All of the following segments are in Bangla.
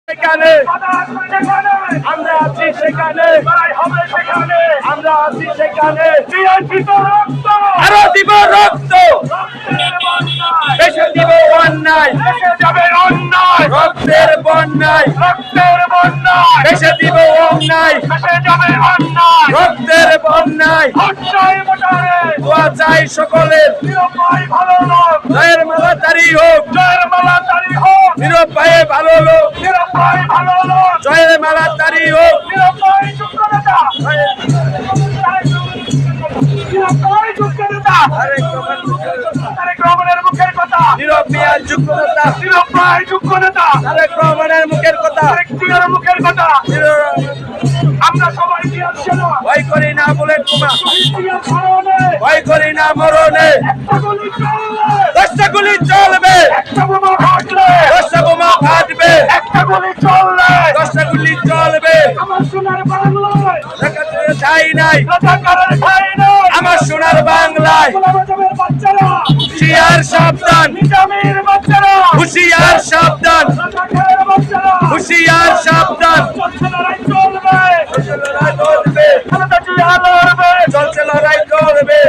সেখানে আমরা আছি, সেখানে আমরা আছি, সেখানে আরো দিব রক্ত, বেশি দিব অন্যায়, রক্তের বন্যায়, বেশি দিব অন্যায়, রক্তের বন্যায়। দোয়া চাই সকলের, জয়ের মালা তারি হোক, নীরব ভাইয়ে ভালো লোক, জয়ের মালা তারি হোক। নীরব মিয়ার যোগ্য নেতা, তারেক রহমানের মুখের কথা, আমরা সবাই ভয় করি না বুলেট বোমা, ভয় করি না মরণে, 10টা গুলি চলবে, 10টা বোমা ফাটবে, 10টা গুলি চলবে। ঠাই নাই আমার সোনার বাংলায়, হুশিয়ার সাবধান, হুশিয়ার সাবধান, হুশিয়ার সাবধান। চলছে লড়াই করবে,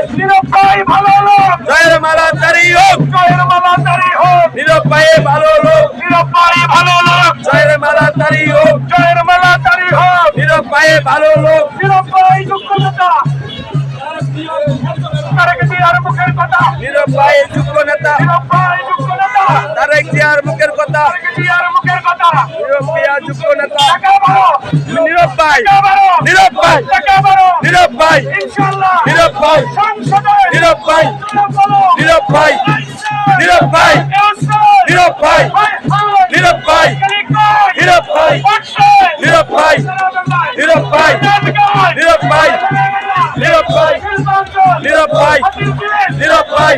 জয়ের মালা তারি হোক, নীরব ভাইয়ে ভালো লোক, জয়ের মালা তারি হোক, নীরব ভাইয়ে ভালো লোক। নীরব ভাই যোগ্য নেতা, তারেক জিয়ার মুখের কথা, নীরব ভাইয়া যোগ্য নেতা, নীরব ভাই, নীরব ভাই, নীরব ভাই, নীরব ভাই, নীরব ভাই, নীরব ভাই, নীরব ভাই, নীরব ভাই, নীরব ভাই, নীরব ভাই, নীরব ভাই, নীরব ভাই, নীরব ভাই, নীরব ভাই, নীরব ভাই, নীরব ভাই,